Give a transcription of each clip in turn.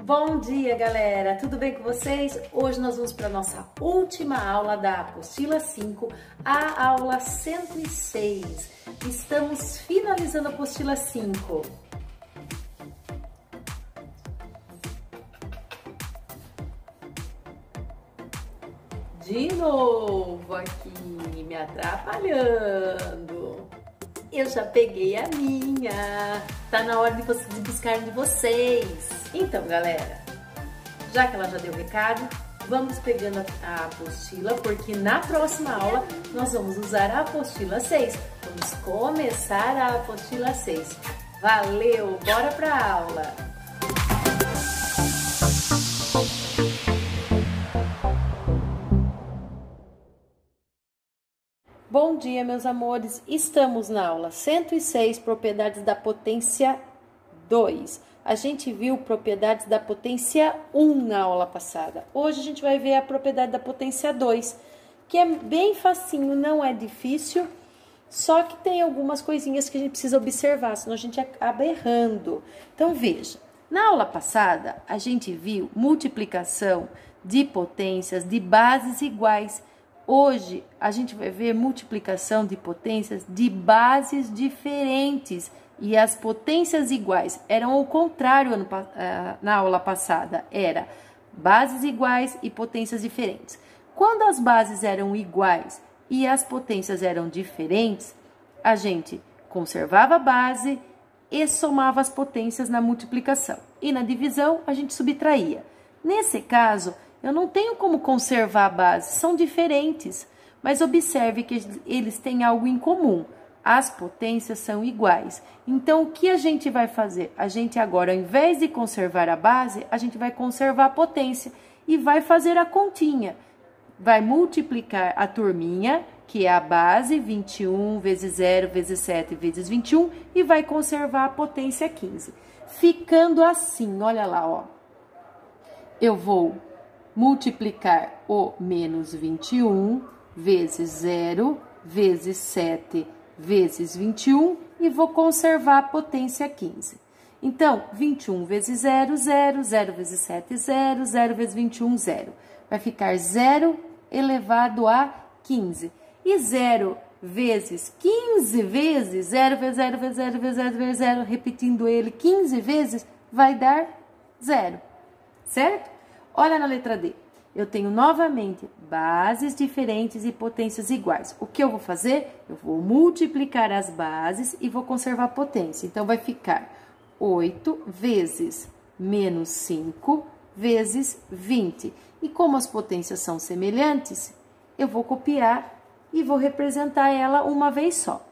Bom dia, galera! Tudo bem com vocês? Hoje nós vamos para a nossa última aula da apostila 5, a aula 106. Estamos finalizando a apostila 5. De novo aqui, me atrapalhando. Eu já peguei a minha. Tá na hora de buscar de vocês. Então, galera, já que ela já deu o recado, vamos pegando a apostila, porque na próxima aula nós vamos usar a apostila 6. Vamos começar a apostila 6. Valeu, bora pra aula! Bom dia, meus amores! Estamos na aula 106, propriedades da potência 2. A gente viu propriedades da potência 1 na aula passada. Hoje a gente vai ver a propriedade da potência 2, que é bem facinho, não é difícil, só que tem algumas coisinhas que a gente precisa observar, senão a gente acaba errando. Então, veja, na aula passada a gente viu multiplicação de potências de bases iguais. Hoje, a gente vai ver multiplicação de potências de bases diferentes e as potências iguais. Eram ao contrário na aula passada, era bases iguais e potências diferentes. Quando as bases eram iguais e as potências eram diferentes, a gente conservava a base e somava as potências na multiplicação. E na divisão, a gente subtraía. Nesse caso, eu não tenho como conservar a base, são diferentes, mas observe que eles têm algo em comum, as potências são iguais. Então, o que a gente vai fazer? A gente agora, ao invés de conservar a base, a gente vai conservar a potência e vai fazer a continha. Vai multiplicar a turminha, que é a base, 21 vezes 0 vezes 7 vezes 21, e vai conservar a potência 15. Ficando assim, olha lá, ó. Eu vou multiplicar o menos 21 vezes 0 vezes 7 vezes 21 e vou conservar a potência 15. Então, 21 vezes 0, 0, 0 vezes 7, 0, 0 vezes 21, 0. Vai ficar 0 elevado a 15. E 0 vezes 15 vezes 0 vezes 0 vezes 0 vezes 0 vezes 0, repetindo ele 15 vezes, vai dar 0, certo? Olha na letra D, eu tenho novamente bases diferentes e potências iguais. O que eu vou fazer? Eu vou multiplicar as bases e vou conservar a potência. Então, vai ficar 8 vezes menos 5 vezes 20. E como as potências são semelhantes, eu vou copiar e vou representar ela uma vez só.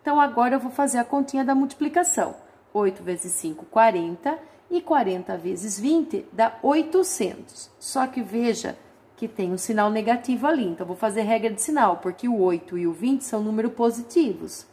Então, agora eu vou fazer a continha da multiplicação. 8 vezes 5, 40. E 40 vezes 20 dá 800. Só que veja que tem um sinal negativo ali. Então, vou fazer regra de sinal, porque o 8 e o 20 são números positivos.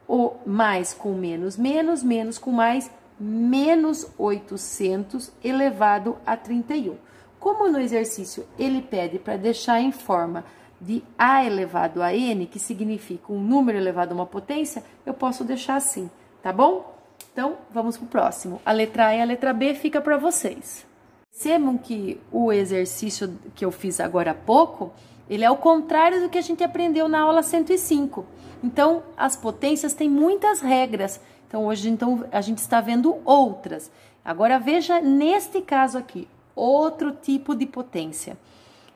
O mais com menos, menos, menos com mais, menos 800 elevado a 31. Como no exercício ele pede para deixar em forma de A elevado a N, que significa um número elevado a uma potência, eu posso deixar assim, tá bom? Então, vamos para o próximo. A letra A e a letra B fica para vocês. Percebam que o exercício que eu fiz agora há pouco, ele é o contrário do que a gente aprendeu na aula 105. Então, as potências têm muitas regras. Então, hoje a gente está vendo outras. Agora, veja neste caso aqui, outro tipo de potência.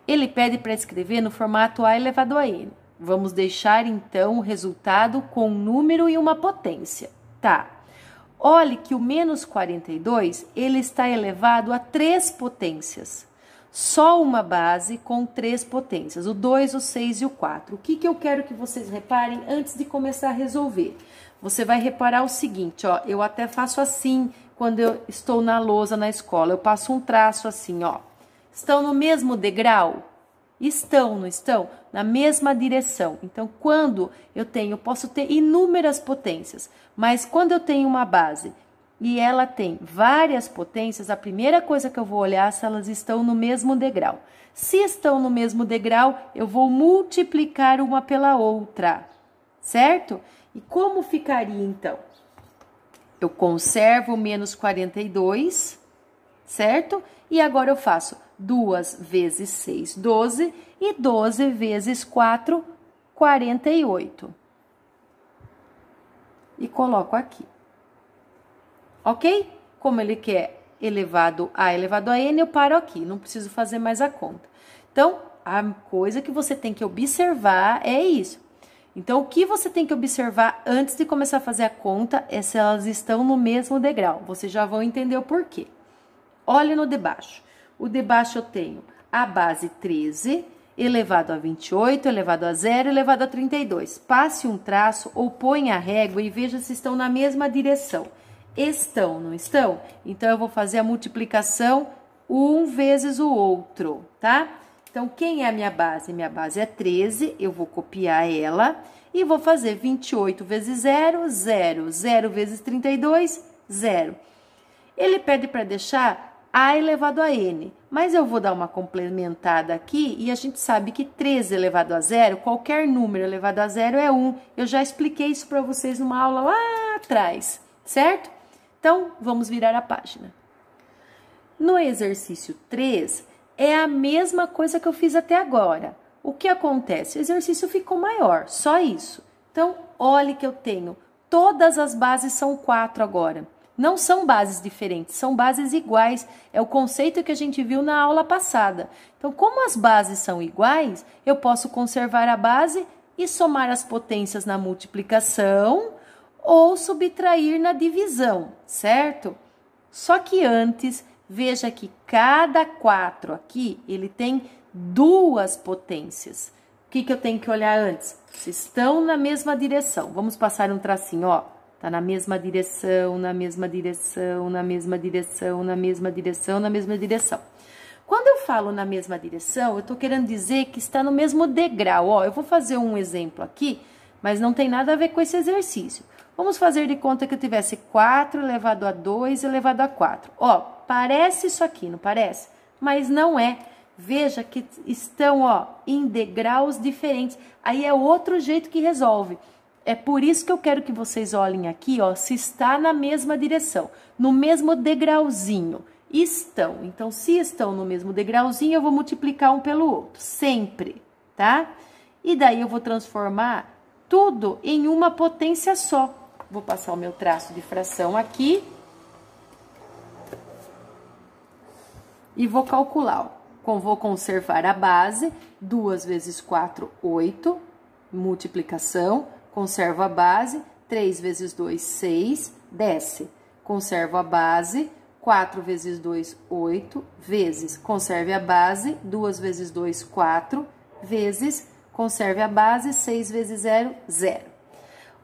Ele pede para escrever no formato A elevado a N. Vamos deixar, então, o resultado com um número e uma potência. Tá. Olhe que o menos 42, ele está elevado a 3 potências. Só uma base com 3 potências, o 2, o 6 e o 4. O que eu quero que vocês reparem antes de começar a resolver? Você vai reparar o seguinte, ó, eu até faço assim quando eu estou na lousa na escola. Eu passo um traço assim, ó. Estão no mesmo degrau? Estão, não estão? Na mesma direção. Então, quando eu posso ter inúmeras potências, mas quando eu tenho uma base e ela tem várias potências, a primeira coisa que eu vou olhar é se elas estão no mesmo degrau. Se estão no mesmo degrau, eu vou multiplicar uma pela outra, certo? E como ficaria, então? Eu conservo o menos 42, certo? E agora eu faço 2 vezes 6, 12, e 12 vezes 4, 48. E coloco aqui. Ok? Como ele quer elevado a elevado a n, eu paro aqui, não preciso fazer mais a conta. Então, a coisa que você tem que observar é isso. Então, o que você tem que observar antes de começar a fazer a conta é se elas estão no mesmo degrau. Vocês já vão entender o porquê. Olha no de baixo. O de baixo eu tenho a base 13, elevado a 28, elevado a 0, elevado a 32. Passe um traço ou ponha a régua e veja se estão na mesma direção. Estão, não estão? Então, eu vou fazer a multiplicação um vezes o outro, tá? Então, quem é a minha base? Minha base é 13, eu vou copiar ela e vou fazer 28 vezes 0, 0. 0 vezes 32, 0. Ele pede para deixar a elevado a n, mas eu vou dar uma complementada aqui e a gente sabe que 13 elevado a 0, qualquer número elevado a 0 é 1. Eu já expliquei isso para vocês numa aula lá atrás, certo? Então, vamos virar a página. No exercício 3, é a mesma coisa que eu fiz até agora. O que acontece? O exercício ficou maior, só isso. Então, olhe que eu tenho, todas as bases são 4 agora. Não são bases diferentes, são bases iguais. É o conceito que a gente viu na aula passada. Então, como as bases são iguais, eu posso conservar a base e somar as potências na multiplicação ou subtrair na divisão, certo? Só que antes, veja que cada 4 aqui, ele tem 2 potências. O que eu tenho que olhar antes? Se estão na mesma direção. Vamos passar um tracinho, ó. Tá na mesma direção, na mesma direção, na mesma direção, na mesma direção, na mesma direção. Quando eu falo na mesma direção, eu tô querendo dizer que está no mesmo degrau. Ó, eu vou fazer um exemplo aqui, mas não tem nada a ver com esse exercício. Vamos fazer de conta que eu tivesse 4 elevado a 2 elevado a 4. Ó, parece isso aqui, não parece? Mas não é. Veja que estão, ó, em degraus diferentes. Aí é outro jeito que resolve. É por isso que eu quero que vocês olhem aqui, ó, se está na mesma direção, no mesmo degrauzinho. Estão. Então, se estão no mesmo degrauzinho, eu vou multiplicar um pelo outro, sempre, tá? E daí eu vou transformar tudo em uma potência só. Vou passar o meu traço de fração aqui. E vou calcular, ó. Vou conservar a base, 2 vezes 4, 8, multiplicação, conservo a base, 3 vezes 2, 6, desce. Conservo a base, 4 vezes 2, 8, vezes. Conserve a base, 2 vezes 2, 4, vezes. Conserve a base, 6 vezes 0, 0.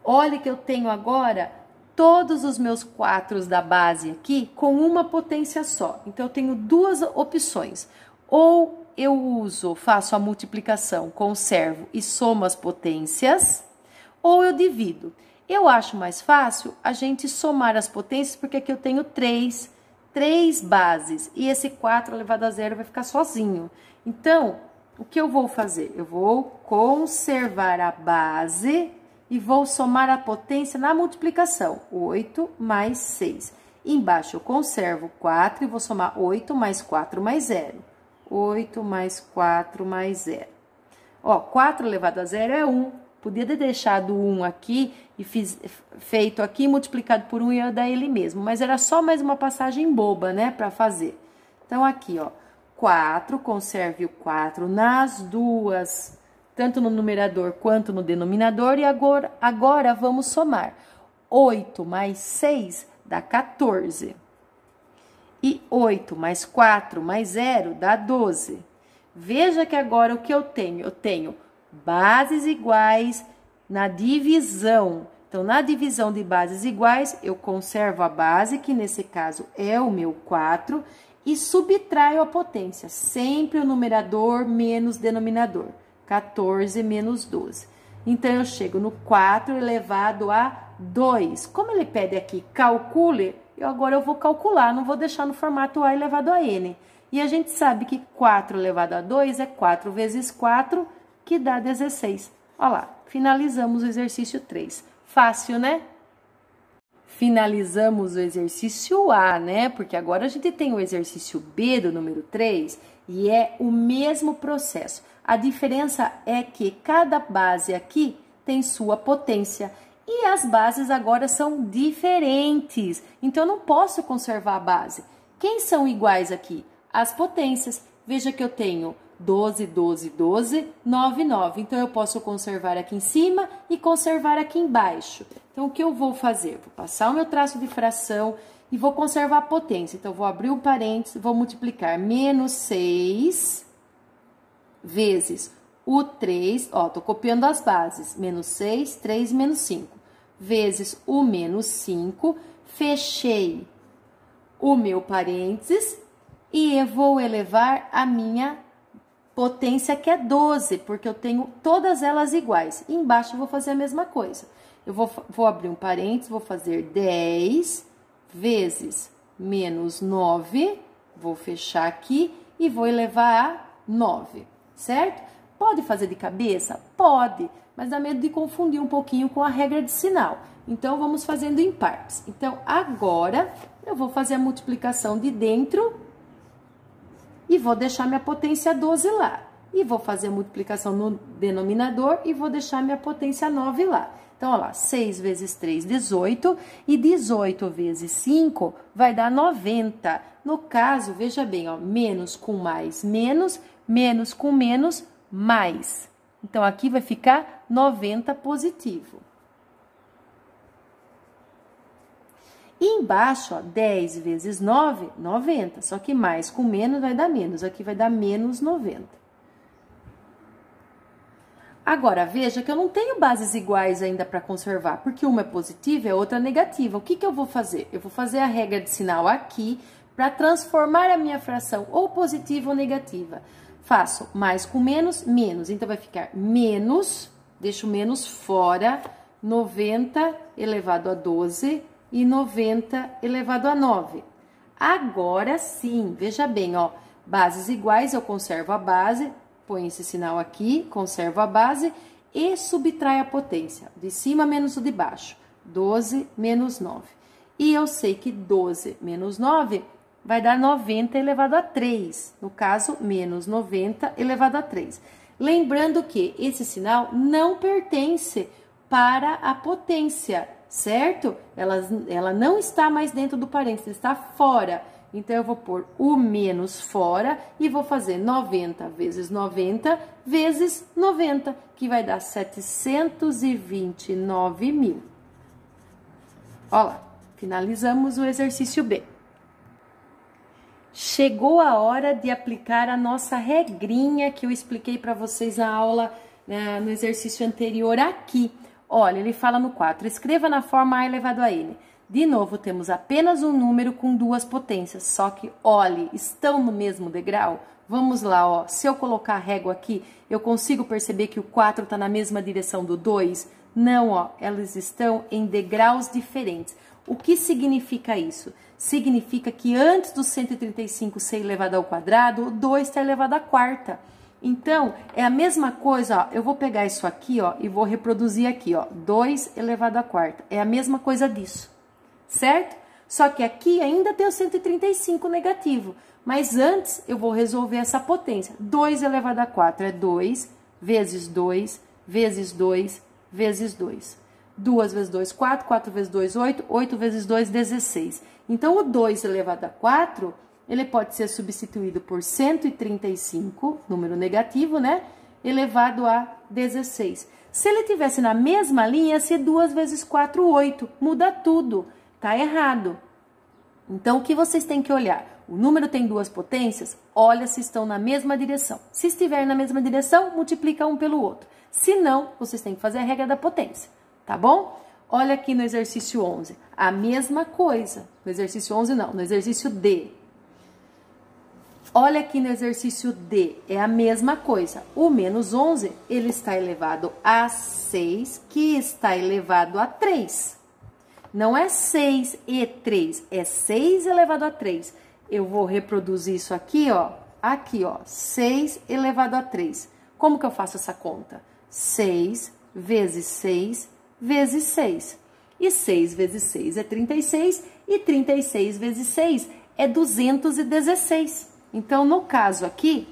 Olha que eu tenho agora todos os meus 4 da base aqui com uma potência só. Então, eu tenho 2 opções. Ou eu faço a multiplicação, conservo e somo as potências, ou eu divido. Eu acho mais fácil a gente somar as potências, porque aqui eu tenho 3 bases, e esse 4 elevado a 0 vai ficar sozinho. Então, o que eu vou fazer? Eu vou conservar a base e vou somar a potência na multiplicação. 8 mais 6. Embaixo eu conservo 4 e vou somar 8 mais 4 mais 0. 8 mais 4 mais 0. Ó, 4 elevado a 0 é 1. Podia ter deixado 1 aqui e feito aqui, multiplicado por 1 e ia dar ele mesmo. Mas era só mais uma passagem boba, né, para fazer. Então, aqui, ó, 4, conserve o 4 nas duas, tanto no numerador quanto no denominador. E agora vamos somar. 8 mais 6 dá 14. E 8 mais 4 mais 0 dá 12. Veja que agora o que eu tenho? Eu tenho bases iguais na divisão. Então, na divisão de bases iguais, eu conservo a base, que nesse caso é o meu 4, e subtraio a potência. Sempre o numerador menos denominador. 14 menos 12. Então, eu chego no 4 elevado a 2. Como ele pede aqui, calcule, agora eu vou calcular, não vou deixar no formato A elevado a N. E a gente sabe que 4 elevado a 2 é 4 vezes 4, que dá 16. Olha lá, finalizamos o exercício 3. Fácil, né? finalizamos o exercício A, né? Porque agora a gente tem o exercício B do número 3 e é o mesmo processo. A diferença é que cada base aqui tem sua potência e as bases agora são diferentes. Então, eu não posso conservar a base. Quem são iguais aqui? As potências. Veja que eu tenho 12, 12, 12, 9, 9. Então, eu posso conservar aqui em cima e conservar aqui embaixo. Então, o que eu vou fazer? Vou passar o meu traço de fração e vou conservar a potência. Então, eu vou abrir o parênteses, vou multiplicar menos 6 vezes o 3, ó, tô copiando as bases, menos 6, 3, menos 5, vezes o menos 5, fechei o meu parênteses e eu vou elevar a minha potência, que é 12, porque eu tenho todas elas iguais. E embaixo eu vou fazer a mesma coisa. Eu vou abrir um parênteses, vou fazer 10 vezes menos 9, vou fechar aqui e vou elevar a 9, certo? Pode fazer de cabeça? Pode, mas dá medo de confundir um pouquinho com a regra de sinal. Então, vamos fazendo em partes. Então, agora, eu vou fazer a multiplicação de dentro e vou deixar minha potência 12 lá. E vou fazer a multiplicação no denominador e vou deixar minha potência 9 lá. Então, olha lá, 6 vezes 3, 18, e 18 vezes 5 vai dar 90. No caso, veja bem, ó, menos com mais, menos, menos com menos, mais. Então, aqui vai ficar 90 positivo. E embaixo, ó, 10 vezes 9, 90. Só que mais com menos vai dar menos. Aqui vai dar menos 90. Agora, veja que eu não tenho bases iguais ainda para conservar, porque uma é positiva e a outra é negativa. O que eu vou fazer? Eu vou fazer a regra de sinal aqui para transformar a minha fração ou positiva ou negativa. Faço mais com menos, menos. Então, vai ficar menos, deixo o menos fora, 90 elevado a 12 e 90 elevado a 9. Agora sim, veja bem, ó, bases iguais, eu conservo a base, põe esse sinal aqui, conservo a base e subtrai a potência. De cima menos o de baixo. 12 menos 9. E eu sei que 12 menos 9 vai dar 90 elevado a 3. No caso, menos 90 elevado a 3. Lembrando que esse sinal não pertence para a potência, certo? Ela não está mais dentro do parênteses, está fora. Então, eu vou pôr o menos fora e vou fazer 90 vezes 90 vezes 90, que vai dar 729 mil. Olha lá, finalizamos o exercício B. Chegou a hora de aplicar a nossa regrinha que eu expliquei para vocês na aula, né, no exercício anterior aqui. Olha, ele fala no 4, escreva na forma A elevado a N. De novo, temos apenas um número com duas potências, só que, olhe, estão no mesmo degrau? Vamos lá, ó, se eu colocar a régua aqui, eu consigo perceber que o 4 está na mesma direção do 2? Não, ó, elas estão em degraus diferentes. O que significa isso? Significa que antes do 135 ser elevado ao quadrado, o 2 está elevado à quarta. Então, é a mesma coisa, ó, eu vou pegar isso aqui, ó, e vou reproduzir aqui, ó, 2 elevado à quarta. É a mesma coisa disso. Certo? Só que aqui ainda tem o 135 negativo, mas antes eu vou resolver essa potência. 2 elevado a 4 é 2, vezes 2, vezes 2, vezes 2. 2 vezes 2, 4, 4 vezes 2, 8, 8 vezes 2, 16. Então, o 2 elevado a 4, ele pode ser substituído por 135, número negativo, né? Elevado a 16. Se ele tivesse na mesma linha, ia ser 2 vezes 4, 8. Muda tudo. Tá errado. Então, o que vocês têm que olhar? O número tem duas potências? Olha se estão na mesma direção. Se estiver na mesma direção, multiplica um pelo outro. Se não, vocês têm que fazer a regra da potência, tá bom? Olha aqui no exercício 11, a mesma coisa. No exercício 11 não, no exercício D. Olha aqui no exercício D, é a mesma coisa. O menos 11, ele está elevado a 6, que está elevado a 3. Não é 6 e 3, é 6 elevado a 3. Eu vou reproduzir isso aqui, ó. Aqui, ó, 6 elevado a 3. Como que eu faço essa conta? 6 vezes 6 vezes 6. E 6 vezes 6 é 36, e 36 vezes 6 é 216. Então, no caso aqui,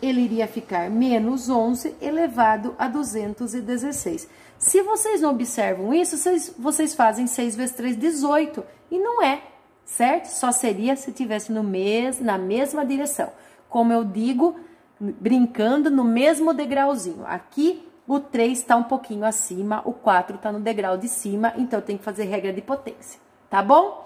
ele iria ficar menos 11 elevado a 216. Se vocês não observam isso, vocês fazem 6 vezes 3, 18. E não é, certo? Só seria se tivesse na mesma direção. Como eu digo, brincando no mesmo degrauzinho. Aqui, o 3 está um pouquinho acima, o 4 está no degrau de cima, então tem que fazer regra de potência, tá bom?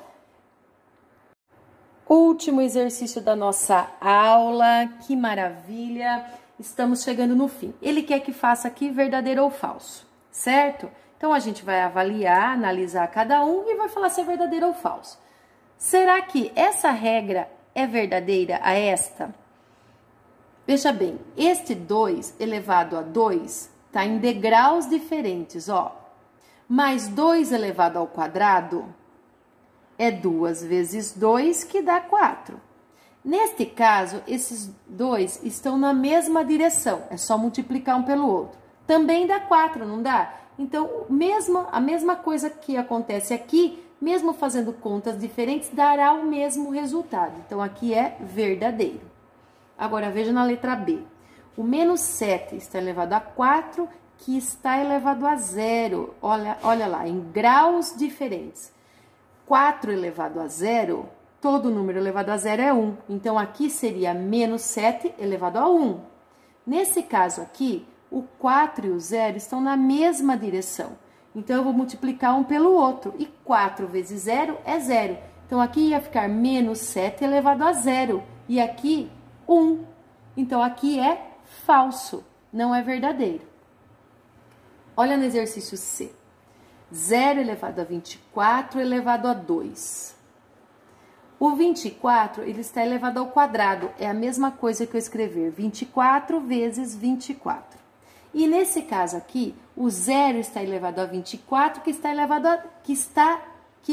Último exercício da nossa aula, que maravilha! Estamos chegando no fim. Ele quer que faça aqui verdadeiro ou falso, certo? Então, a gente vai avaliar, analisar cada um e vai falar se é verdadeiro ou falso. Será que essa regra é verdadeira a esta? Veja bem, este 2 elevado a 2 está em degraus diferentes, ó. Mais 2 elevado ao quadrado é 2 vezes 2, que dá 4. Neste caso, esses dois estão na mesma direção, é só multiplicar um pelo outro. Também dá 4, não dá? Então, a mesma coisa que acontece aqui, mesmo fazendo contas diferentes, dará o mesmo resultado. Então, aqui é verdadeiro. Agora, veja na letra B. O menos 7 está elevado a 4, que está elevado a 0. Olha lá, em graus diferentes. 4 elevado a 0, todo número elevado a 0 é 1. Então, aqui seria menos 7 elevado a 1. Nesse caso aqui, o 4 e o 0 estão na mesma direção. Então, eu vou multiplicar um pelo outro. E 4 vezes 0 é 0. Então, aqui ia ficar menos 7 elevado a 0. E aqui, 1. Então, aqui é falso, não é verdadeiro. Olha no exercício C. 0 elevado a 24 elevado a 2. O 24, ele está elevado ao quadrado. É a mesma coisa que eu escrever 24 vezes 24. E nesse caso aqui, o 0 está elevado a 24, que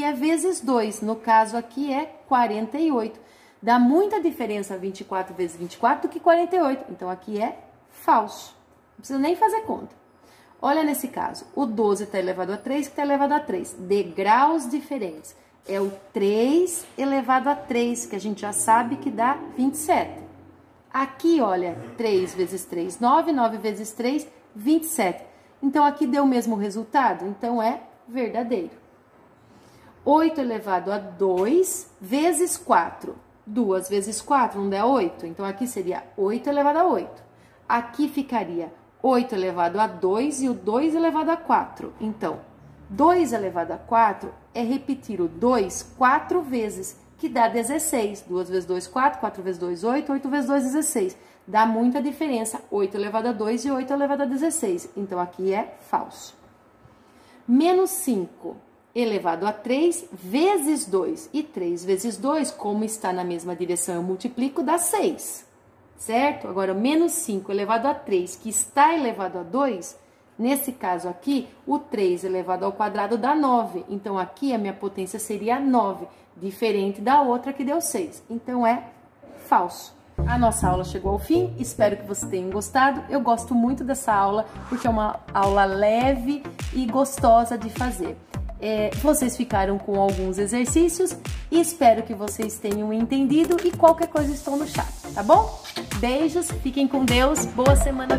é vezes 2. No caso aqui é 48. Dá muita diferença 24 vezes 24 do que 48. Então, aqui é falso. Não precisa nem fazer conta. Olha nesse caso, o 12 está elevado a 3, que está elevado a 3. Degraus diferentes. É o 3 elevado a 3, que a gente já sabe que dá 27. Aqui, olha, 3 vezes 3, 9, 9 vezes 3, 27. Então, aqui deu o mesmo resultado? Então, é verdadeiro. 8 elevado a 2 vezes 4. 2 vezes 4 não dá 8? Então, aqui seria 8 elevado a 8. Aqui ficaria 8 elevado a 2 e o 2 elevado a 4. Então, 2 elevado a 4 é repetir o 2 4 vezes, que dá 16. 2 vezes 2, 4. 4 vezes 2, 8. 8 vezes 2, 16. Dá muita diferença. 8 elevado a 2 e 8 elevado a 16. Então, aqui é falso. Menos 5 elevado a 3 vezes 2. E 3 vezes 2, como está na mesma direção, eu multiplico, dá 6. Certo? Agora, menos 5 elevado a 3, que está elevado a 2, nesse caso aqui, o 3 elevado ao quadrado dá 9. Então, aqui a minha potência seria 9, diferente da outra que deu 6. Então, é falso. A nossa aula chegou ao fim, espero que vocês tenham gostado. Eu gosto muito dessa aula, porque é uma aula leve e gostosa de fazer. Vocês ficaram com alguns exercícios e espero que vocês tenham entendido e qualquer coisa estou no chat, tá bom? Beijos, fiquem com Deus, boa semana.